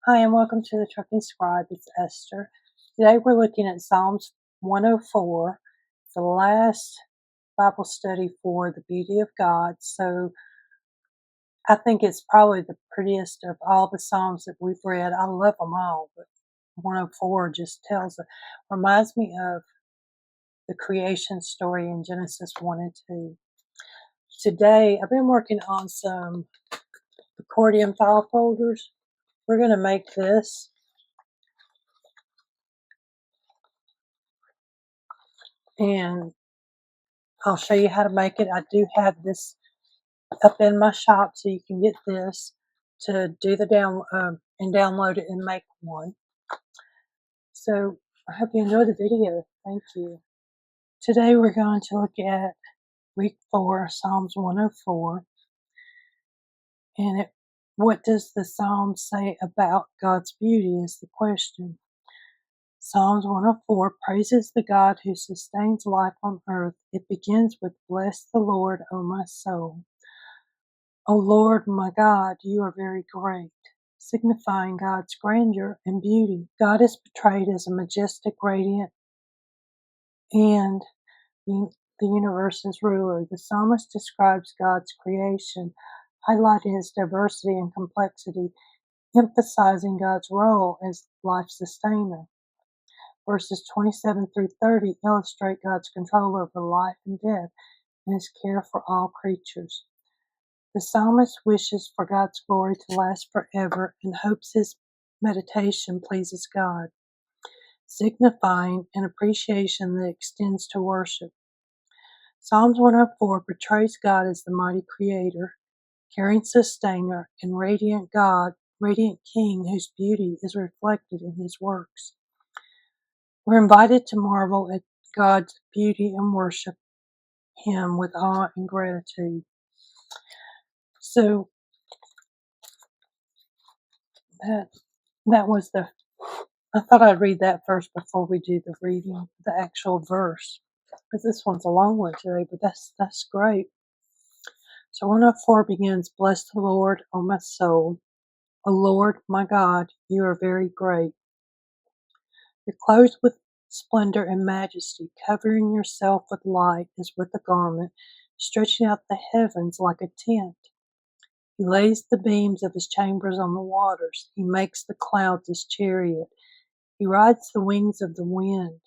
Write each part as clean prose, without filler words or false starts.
Hi, and welcome to the Trucking Scribe. It's Esther. Today we're looking at Psalms 104, the last Bible study for the beauty of God. So I think it's probably the prettiest of all the Psalms that we've read. I love them all, but 104 just reminds me of the creation story in Genesis 1 and 2. Today I've been working on some accordion file folders. We're going to make this. And I'll show you how to make it. I do have this up in my shop, so you can get this to do the and download it and make one. So I hope you enjoy the video. Thank you. Today we're going to look at week 4, Psalms 104, and what does the Psalm say about God's beauty is the question. Psalms 104 praises the God who sustains life on earth. It begins with, "Bless the Lord, O my soul. O Lord, my God, you are very great," signifying God's grandeur and beauty. God is portrayed as a majestic, radiant, and the universe's ruler. The psalmist describes God's creation, highlighting its diversity and complexity, emphasizing God's role as life sustainer. Verses 27 through 30 illustrate God's control over life and death and his care for all creatures. The psalmist wishes for God's glory to last forever and hopes his meditation pleases God, signifying an appreciation that extends to worship. Psalms 104 portrays God as the mighty creator, caring sustainer, and radiant God, radiant King whose beauty is reflected in his works. We're invited to marvel at God's beauty and worship him with awe and gratitude. So that was I thought I'd read that first before we do the actual verse, because this one's a long one today, but that's great. So 104 begins, "Bless the Lord, O my soul. O Lord, my God, you are very great. You're clothed with splendor and majesty, covering yourself with light as with a garment, stretching out the heavens like a tent. He lays the beams of his chambers on the waters. He makes the clouds his chariot. He rides the wings of the wind.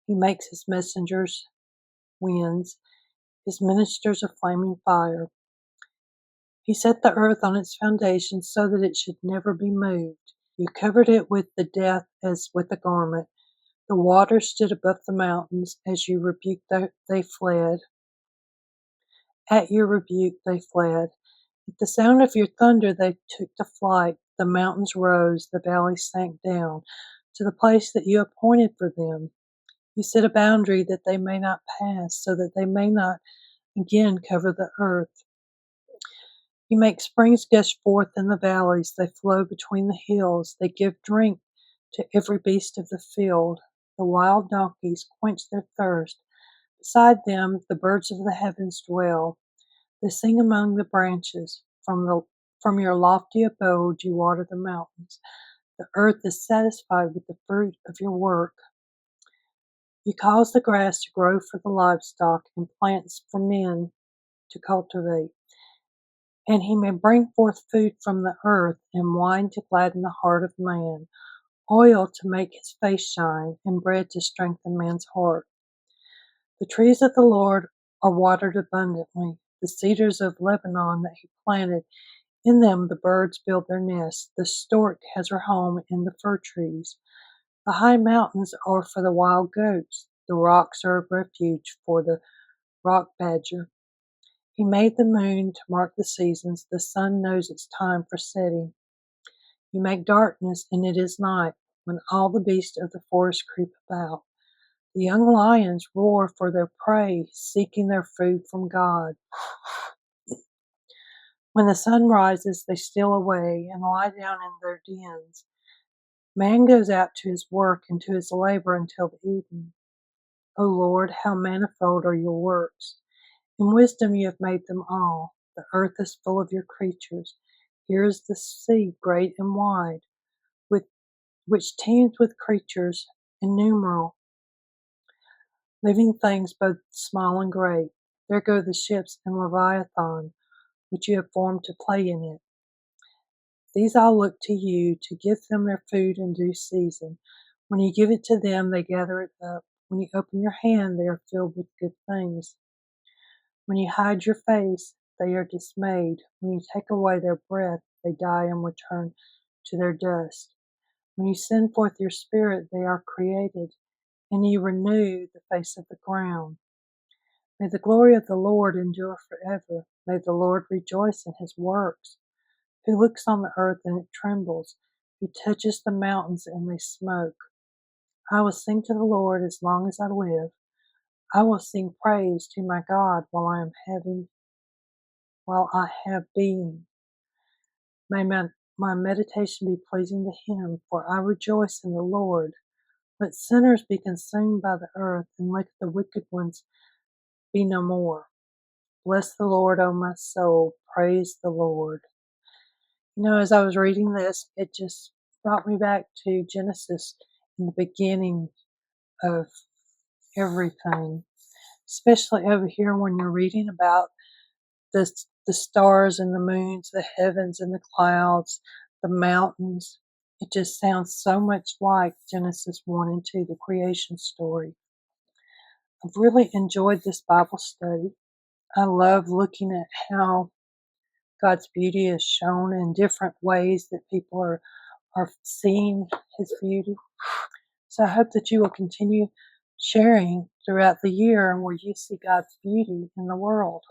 He makes his messengers winds, his ministers a flaming fire. He set the earth on its foundations so that it should never be moved. You covered it with the depth as with a garment. The waters stood above the mountains. As you rebuked, they fled. At your rebuke, they fled. At the sound of your thunder, they took to flight. The mountains rose, the valleys sank down to the place that you appointed for them. You set a boundary that they may not pass, so that they may not again cover the earth. You make springs gush forth in the valleys. They flow between the hills. They give drink to every beast of the field. The wild donkeys quench their thirst. Beside them, the birds of the heavens dwell. They sing among the branches. From your lofty abode, you water the mountains. The earth is satisfied with the fruit of your work. You cause the grass to grow for the livestock and plants for men to cultivate. And he may bring forth food from the earth and wine to gladden the heart of man, oil to make his face shine, and bread to strengthen man's heart. The trees of the Lord are watered abundantly, the cedars of Lebanon that he planted. In them the birds build their nests. The stork has her home in the fir trees. The high mountains are for the wild goats. The rocks are a refuge for the rock badger. He made the moon to mark the seasons. The sun knows its time for setting. You make darkness, and it is night, when all the beasts of the forest creep about. The young lions roar for their prey, seeking their food from God. When the sun rises, they steal away and lie down in their dens. Man goes out to his work and to his labor until the evening. O Lord, how manifold are your works! In wisdom you have made them all. The earth is full of your creatures. Here is the sea, great and wide. which teems with creatures innumerable, living things both small and great. There go the ships and Leviathan, which you have formed to play in it. These all look to you to give them their food in due season. When you give it to them, they gather it up. When you open your hand, they are filled with good things. When you hide your face, they are dismayed. When you take away their breath, they die and return to their dust. When you send forth your spirit, they are created, and you renew the face of the ground. May the glory of the Lord endure forever. May the Lord rejoice in his works. Who looks on the earth and it trembles, who touches the mountains and they smoke. I will sing to the Lord as long as I live. I will sing praise to my God while I have being. May my meditation be pleasing to him, for I rejoice in the Lord. Let sinners be consumed by the earth, and let the wicked ones be no more. Bless the Lord, O my soul. Praise the Lord. You know, as I was reading this, it just brought me back to Genesis in the beginning of everything, especially over here when you're reading about the stars and the moons, the heavens and the clouds, the mountains. It just sounds so much like Genesis 1 and 2, the creation story. I've really enjoyed this Bible study. I love looking at how God's beauty is shown in different ways that people are seeing his beauty. So I hope that you will continue sharing throughout the year where you see God's beauty in the world.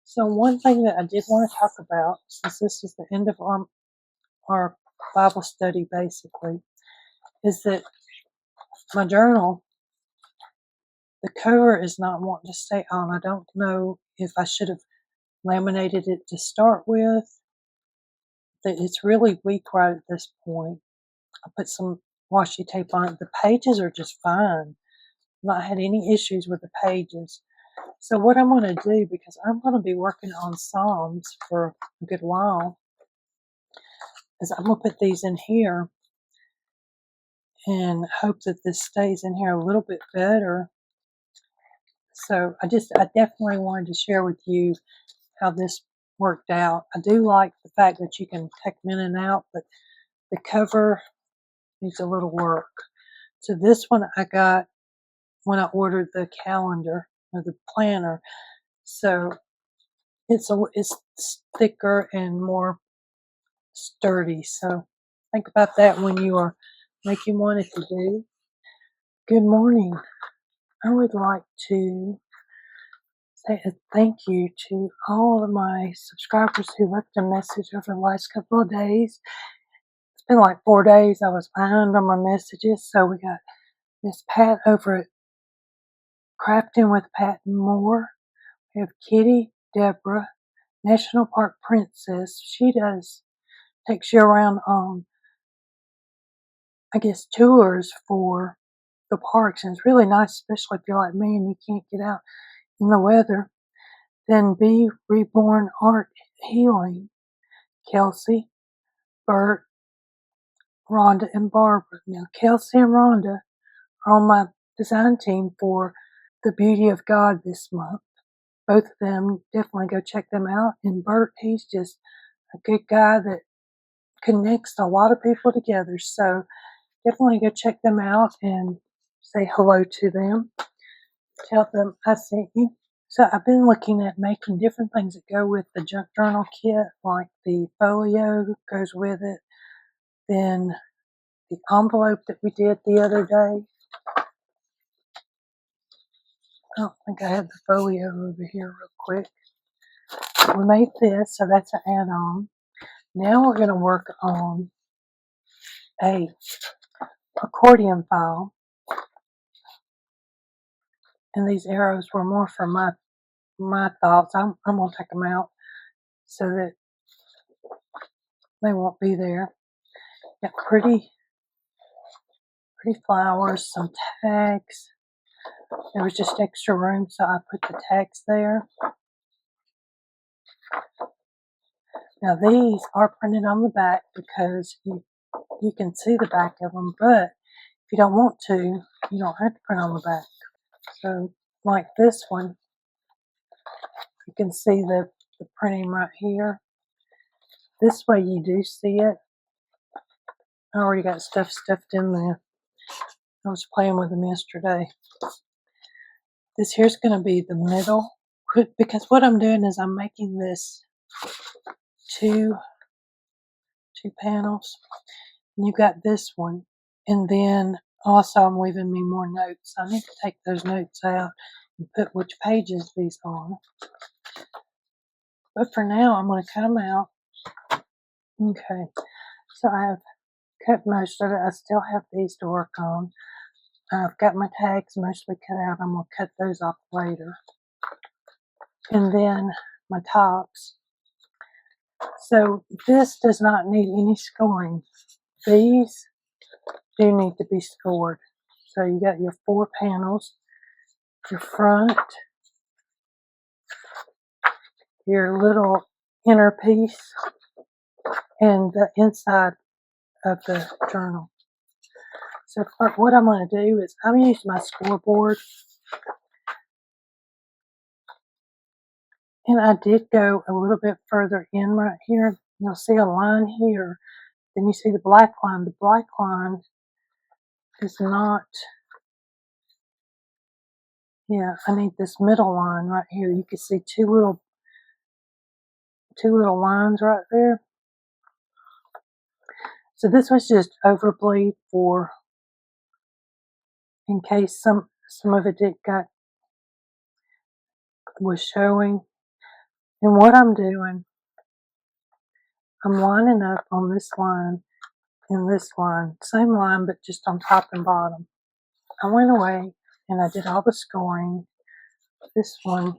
So one thing that I did want to talk about, since this is the end of our Bible study basically, is that my journal, the cover is not wanting to stay on. I don't know if I should have laminated it to start with. That it's really weak right at this point. I put some washi tape on it. The pages are just fine. Not had any issues with the pages. So what I'm going to do, because I'm going to be working on Psalms for a good while, is I'm going to put these in here and hope that this stays in here a little bit better. So I definitely wanted to share with you how this worked out. I do like the fact that you can take them in and out, but the cover needs a little work. So this one I got when I ordered the calendar or the planner. So it's thicker and more sturdy. So think about that when you are making one, if you do. Good morning. I would like to say a thank you to all of my subscribers who left a message over the last couple of days. It's been like 4 days. I was behind on my messages. So we got Miss Pat over at Crafting with Pat and Moore. We have Kitty, Deborah, National Park Princess. She takes you around on, I guess, tours for the parks. And it's really nice, especially if you're like me and you can't get out in the weather. Then Be Reborn Art Healing. Kelsey, Bert, Rhonda, and Barbara. Now, Kelsey and Rhonda are on my design team for the Beauty of God this month. Both of them, definitely go check them out. And Bert, he's just a good guy that connects a lot of people together. So definitely go check them out and say hello to them. Tell them I sent you. So I've been looking at making different things that go with the junk journal kit, like the folio goes with it. Then the envelope that we did the other day. I don't think I have the folio over here real quick. We made this, so that's an add-on. Now we're going to work on a accordion file. And these arrows were more for my thoughts. I'm going to take them out so that they won't be there. Got pretty flowers, some tags. There was just extra room, so I put the tags there. Now these are printed on the back because you can see the back of them, but if you don't want to, you don't have to print on the back. So like this one, you can see the printing right here. This way you do see it. I already got stuff stuffed in there. I was playing with them yesterday. This here's going to be the middle, because what I'm doing is I'm making this two panels. And you got this one, and then also I'm leaving me more notes. I need to take those notes out and put which pages these on. But for now, I'm going to cut them out. Okay, so I have cut most of it. I still have these to work on. I've got my tags mostly cut out. I'm going to cut those off later. And then my tops. So this does not need any scoring. These do need to be scored. So you got your 4 panels, your front, your little inner piece, and the inside of the journal. So what I'm going to do is I'm using my scoreboard, and I did go a little bit further in right here. You'll see a line here, then you see the black line. The black line is not, yeah, I need this middle line right here. You can see two little lines right there. So this was just overbleed for, in case some of it was showing. And what I'm doing, I'm lining up on this line and this line, same line but just on top and bottom. I went away and I did all the scoring. This one,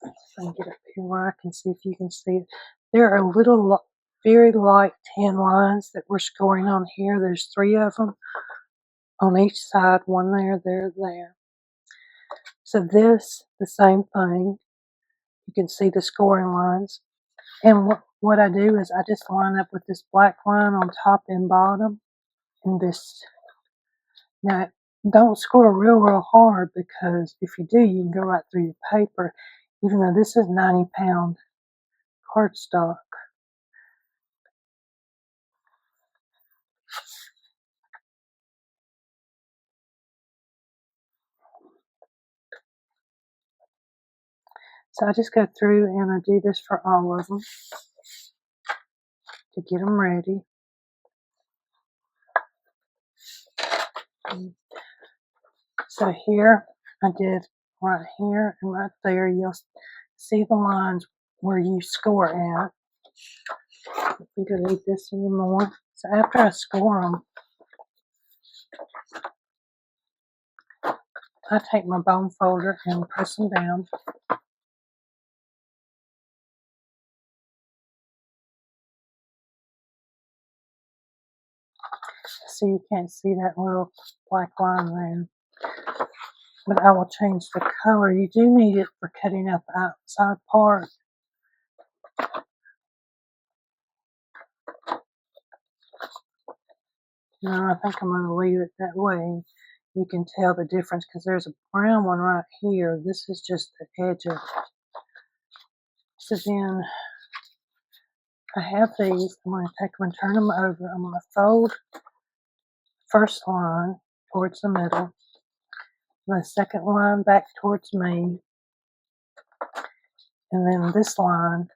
if I can get up here where I can see if you can see it. There are little, very light tan lines that we're scoring on here. There's 3 of them on each side, one there, there. So this, the same thing. You can see the scoring lines. And what I do is I just line up with this black line on top and bottom. And this, now don't score real hard, because if you do, you can go right through your paper, even though this is 90-pound cardstock. So I just go through and I do this for all of them to get them ready. So here I did right here and right there. You'll see the lines where you score at. We don't need this anymore. So after I score them, I take my bone folder and press them down. So you can't see that little black line there. But I will change the color. You do need it for cutting out the outside part. No, I think I'm going to leave it that way. You can tell the difference because there's a brown one right here. This is just the edge of it. So then I have these. I'm going to take them and turn them over. I'm going to fold first line towards the middle, and the second line back towards me, and then this line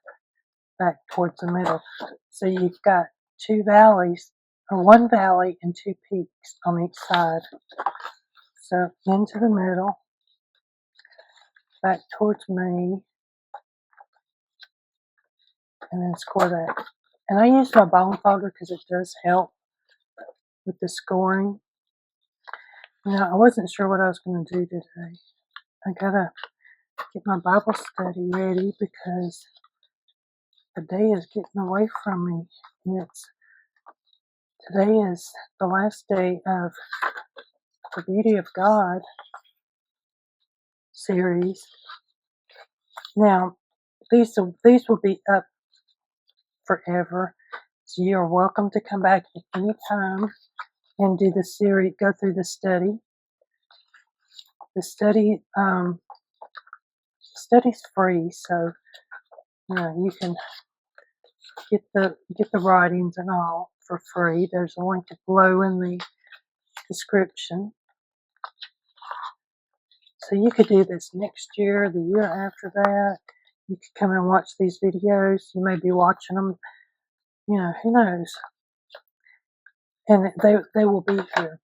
back towards the middle. So you've got 2 valleys, or 1 valley and 2 peaks on each side. So into the middle, back towards me, and then score that. And I use my bone folder because it does help with the scoring. Now, I wasn't sure what I was going to do today. I gotta get my Bible study ready because the day is getting away from me. And today is the last day of the Beauty of God series. Now, these will be up forever. So you're welcome to come back at any time and do the series, go through the study. The study's free, so you can get the writings and all for free. There's a link below in the description. So you could do this next year, the year after that. You could come and watch these videos. You may be watching them, who knows? And they will be here.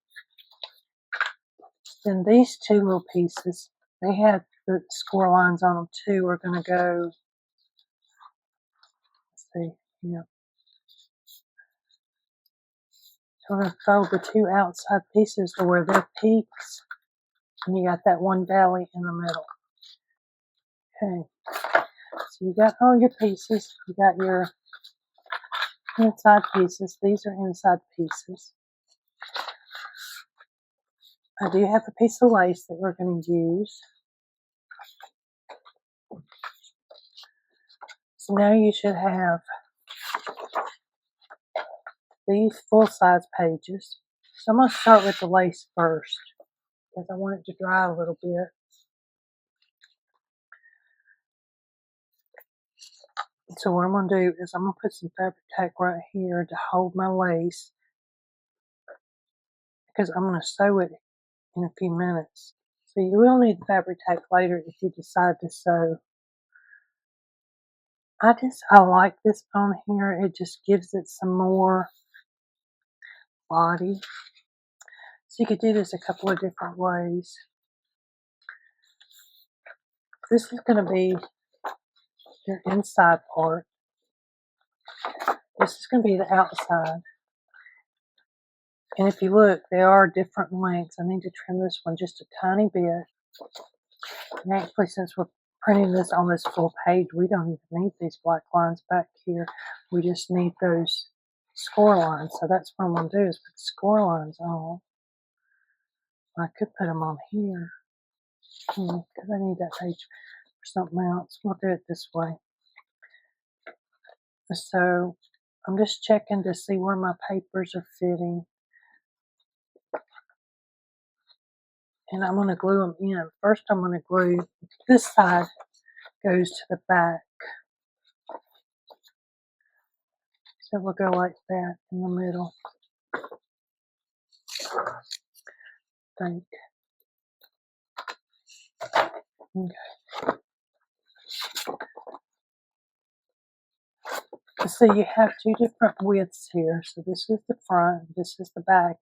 Then these two little pieces, they had the score lines on them too. We're going to go, let's see, so we're going to fold the two outside pieces to where they're peaks. And you got that one valley in the middle. Okay. So you got all your pieces. You got your inside pieces. These are inside pieces. I do have a piece of lace that we're going to use. So now you should have these full-size pages. So I'm going to start with the lace first because I want it to dry a little bit. So what I'm going to do is I'm going to put some fabric tack right here to hold my lace because I'm going to sew it in a few minutes. So you will need fabric tack later if you decide to sew. I like this on here. It just gives it some more body. So you could do this a couple of different ways. This is going to be your inside part. This is going to be the outside. And if you look, there are different lengths. I need to trim this one just a tiny bit. And actually, since we're printing this on this full page, we don't even need these black lines back here. We just need those score lines. So that's what I'm going to do is put the score lines on. I could put them on here because I need that page for something else. We'll do it this way. So I'm just checking to see where my papers are fitting. And I'm going to glue them in. First, I'm going to glue this side goes to the back. So we'll go like that in the middle. Think. Okay. So you have two different widths here. So this is the front, this is the back.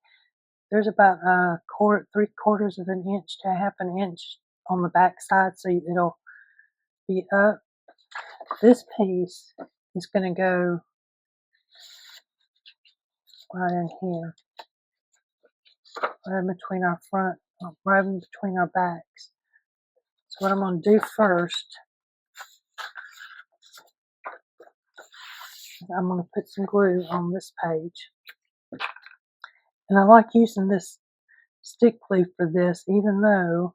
There's about 3/4 of an inch to 1/2 an inch on the back side, so it'll be up. This piece is going to go right in here, right in between our front, right in between our backs. So what I'm going to do first, I'm going to put some glue on this page. And I like using this stick glue for this, even though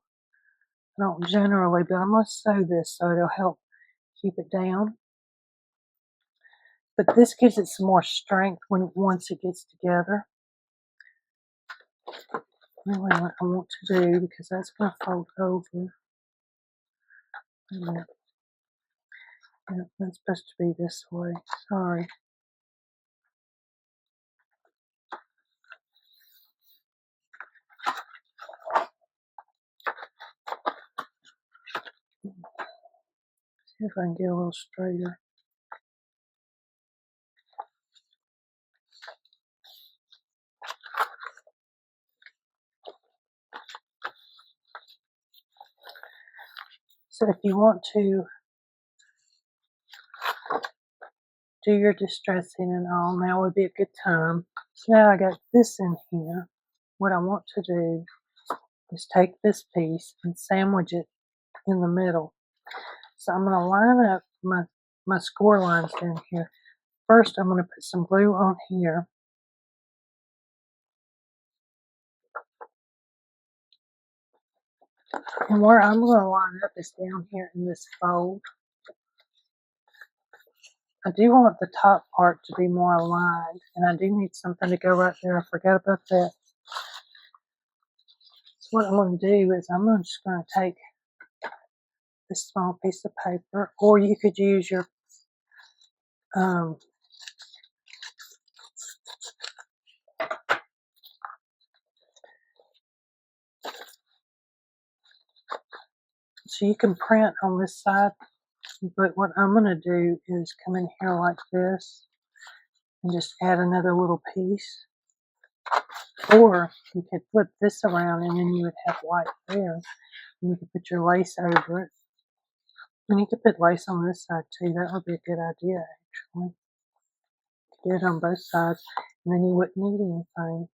I don't generally, but I'm going to sew this so it'll help keep it down. But this gives it some more strength once it gets together. Really what I want to do, because that's going to fold over. Yeah, that's supposed to be this way. Sorry. See if I can get a little straighter. So if you want to do your distressing and all, now would be a good time. So now I got this in here. What I want to do is take this piece and sandwich it in the middle. So I'm going to line up my score lines down here. First, I'm going to put some glue on here. And where I'm going to line up is down here in this fold. I do want the top part to be more aligned, and I do need something to go right there. I forgot about that. So what I'm going to do is I'm just going to take this small piece of paper, or you could use your so you can print on this side, but what I'm going to do is come in here like this and just add another little piece. Or you could flip this around and then you would have white there. And you could put your lace over it. And you could put lace on this side too. That would be a good idea, actually. Do it on both sides, and then you wouldn't need anything.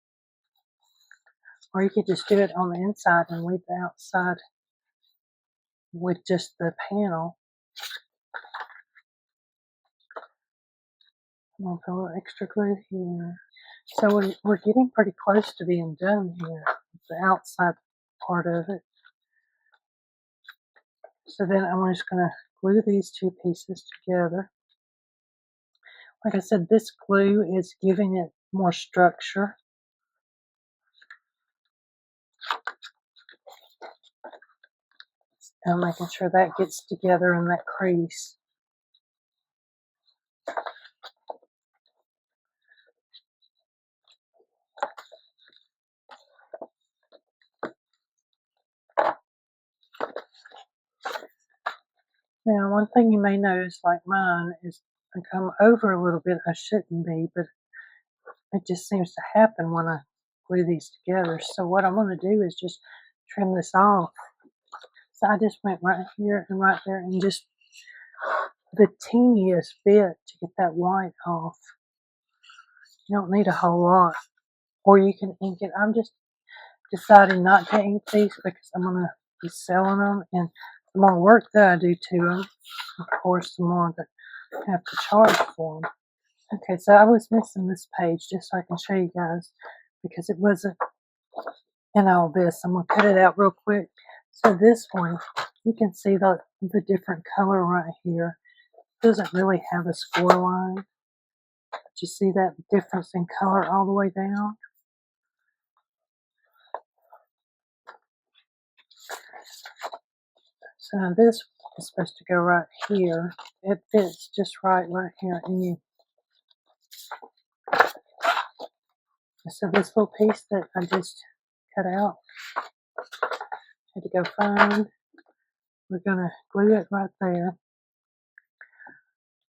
Or you could just do it on the inside and leave the outside with just the panel. I'm going to put a little extra glue here. So we're getting pretty close to being done here, the outside part of it. So then I'm just going to glue these two pieces together. Like I said, this glue is giving it more structure. And making sure that gets together in that crease. Now, one thing you may notice, like mine, is I come over a little bit. I shouldn't be, but it just seems to happen when I glue these together. So what I'm going to do is just trim this off. So I just went right here and right there and just the teeniest bit to get that white off. You don't need a whole lot. Or you can ink it. I'm just deciding not to ink these because I'm going to be selling them. And the more work that I do to them, of course, the more that I have to charge for them. Okay, so I was missing this page just so I can show you guys because it wasn't in all this. I'm going to cut it out real quick. So this one, you can see the different color right here. It doesn't really have a score line. But you see that difference in color all the way down? So now this is supposed to go right here. It fits just right here. And so this little piece that I just cut out, had to go find. We're going to glue it right there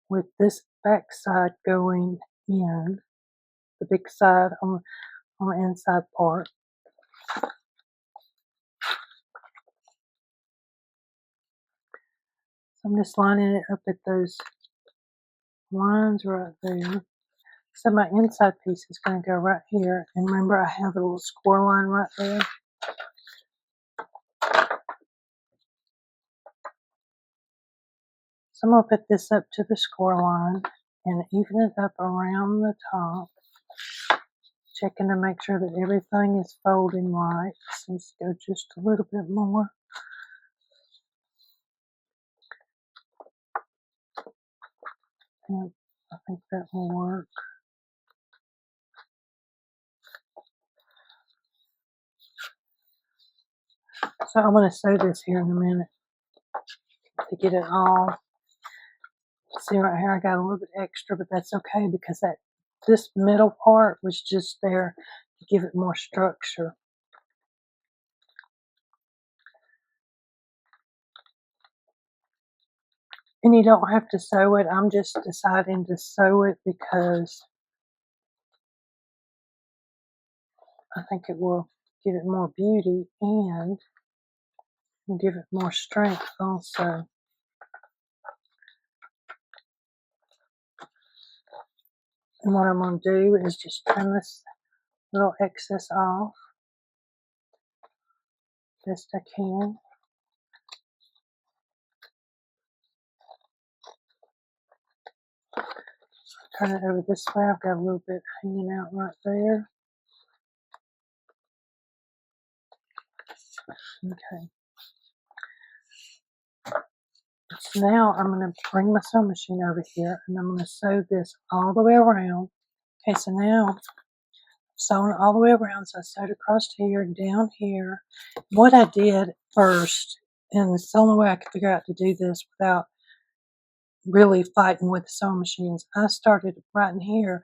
with this back side going in, the big side on the inside part. So I'm just lining it up at those lines right there. So my inside piece is going to go right here. And remember, I have a little score line right there. So I'm going to put this up to the score line and even it up around the top. Checking to make sure that everything is folding right. Let's go just a little bit more. And I think that will work. So I'm going to sew this here in a minute to get it all. See right here, I got a little bit extra, but that's okay because this middle part was just there to give it more structure. And you don't have to sew it. I'm just deciding to sew it because I think it will give it more beauty and give it more strength also. And what I'm going to do is just trim this little excess off best I can. Turn it over this way. I've got a little bit hanging out right there. Okay. So now I'm going to bring my sewing machine over here and I'm going to sew this all the way around. Okay, so now sewn all the way around. So I sewed across here, down here. What I did first, and it's the only way I could figure out to do this without really fighting with the sewing machines, I started right in here,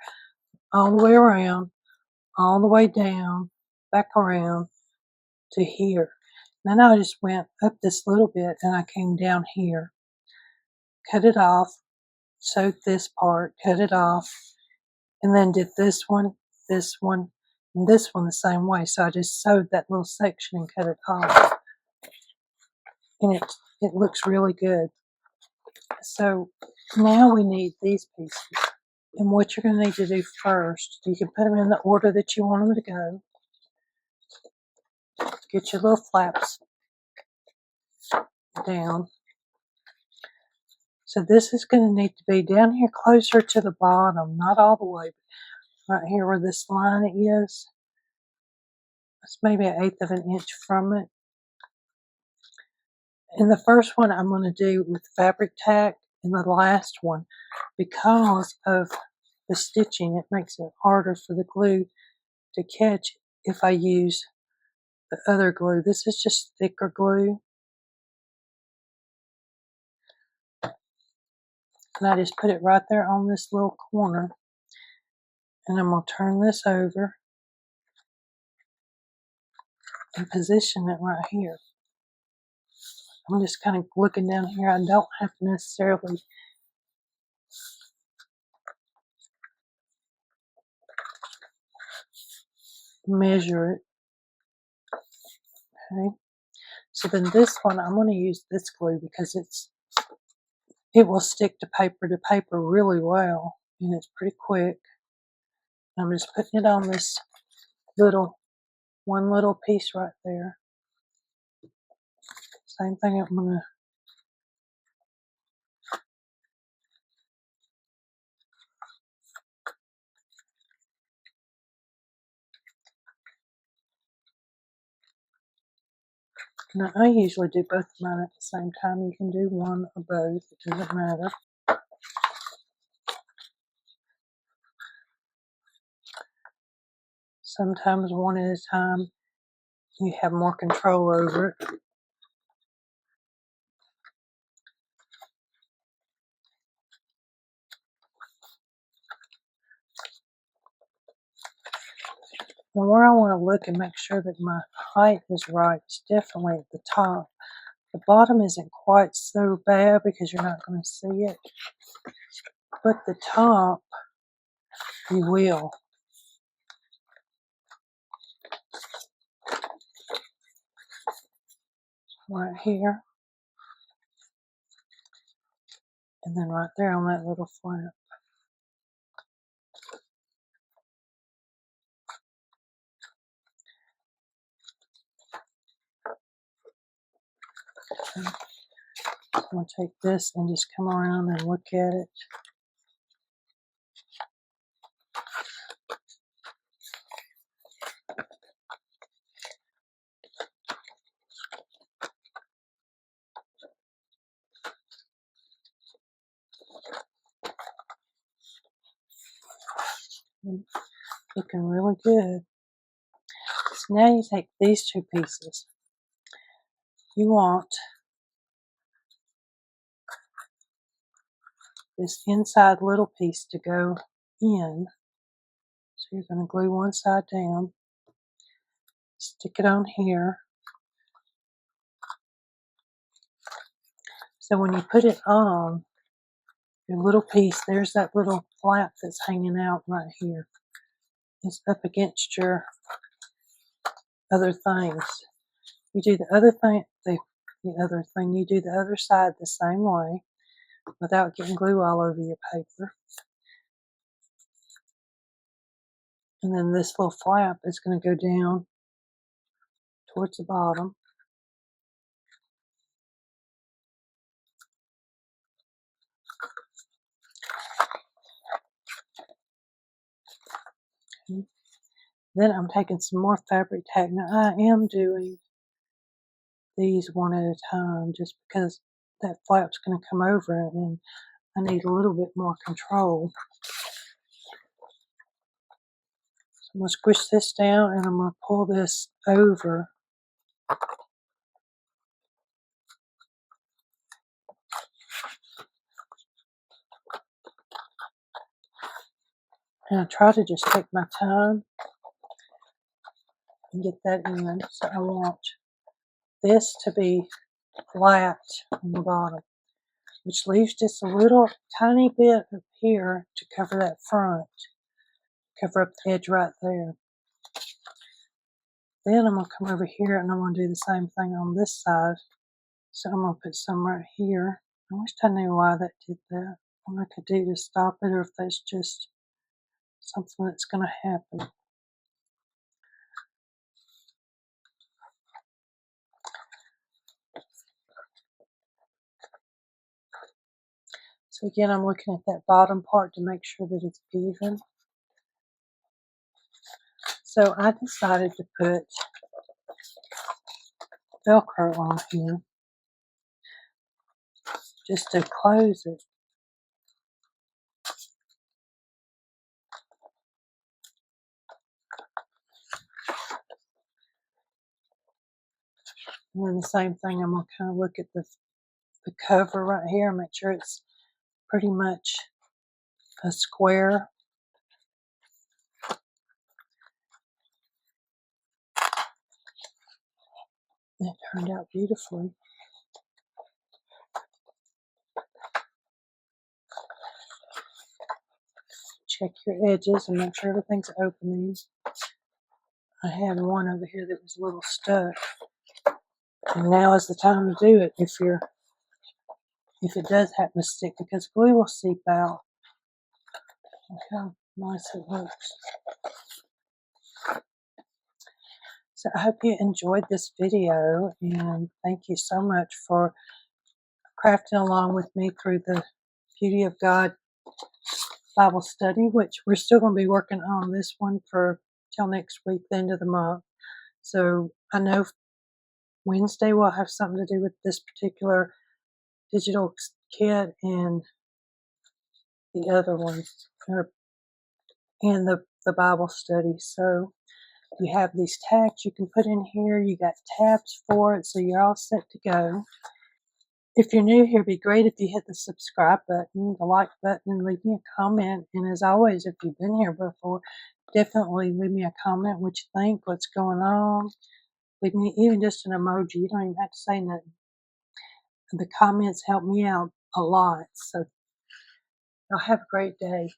all the way around, all the way down, back around to here. Then I just went up this little bit and I came down here, cut it off, sewed this part, cut it off, and then did this one, and this one the same way. So I just sewed that little section and cut it off. And it looks really good. So now we need these pieces. And what you're going to need to do first, you can put them in the order that you want them to go. Get your little flaps down. So this is going to need to be down here closer to the bottom, not all the way, but right here where this line is. It's maybe 1/8 of an inch from it. And the first one I'm going to do with fabric tack, and the last one, because of the stitching, it makes it harder for the glue to catch if I use the other glue. This is just thicker glue. And I just put it right there on this little corner. And I'm going to turn this over and position it right here. I'm just kind of looking down here. I don't have to necessarily measure it. Okay. So then this one, I'm going to use this glue because it will stick to paper really well, and it's pretty quick. I'm just putting it on this one little piece right there. Same thing I'm going to now, I usually do both of mine at the same time. You can do one or both. It doesn't matter. Sometimes one at a time, you have more control over it. And where I want to look and make sure that my height is right is definitely at the top. The bottom isn't quite so bad because you're not going to see it. But the top, you will. Right here. And then right there on that little flap. Okay. I'm going to take this and just come around and look at it. Looking really good. So now you take these two pieces. You want this inside little piece to go in. So you're going to glue one side down, stick it on here. So when you put it on, your little piece, there's that little flap that's hanging out right here. It's up against your other things. You do the other thing, you do the other side the same way without getting glue all over your paper. And then this little flap is going to go down towards the bottom. Okay. Then I'm taking some more fabric tack. Now I am doing these one at a time just because that flap's going to come over it, and I need a little bit more control. So I'm going to squish this down, and I'm going to pull this over. And I try to just take my time and get that in. So I want this to be flat on the bottom, which leaves just a little tiny bit up here to cover that front, cover up the edge right there. Then I'm going to come over here and I'm going to do the same thing on this side. So I'm going to put some right here. I wish I knew why that did that. What I could do to stop it, or if that's just something that's going to happen. So again, I'm looking at that bottom part to make sure that it's even. So I decided to put Velcro on here just to close it. And then the same thing, I'm going to kind of look at the cover right here and make sure it's pretty much a square. It turned out beautifully. Check your edges and make sure everything's opening. I had one over here that was a little stuck. And now is the time to do it if it does happen to stick, because glue will seep out. Look how nice it looks. So I hope you enjoyed this video, and thank you so much for crafting along with me through the Beauty of God Bible study, which we're still going to be working on this one for till next week, the end of the month. So I know Wednesday will have something to do with this particular digital kit, and the other one, and the Bible study. So you have these tags you can put in here. You got tabs for it, so you're all set to go. If you're new here, it'd be great if you hit the subscribe button, the like button, and leave me a comment. And as always, if you've been here before, definitely leave me a comment, what you think, what's going on. Leave me even just an emoji. You don't even have to say nothing. The comments help me out a lot. So y'all have a great day.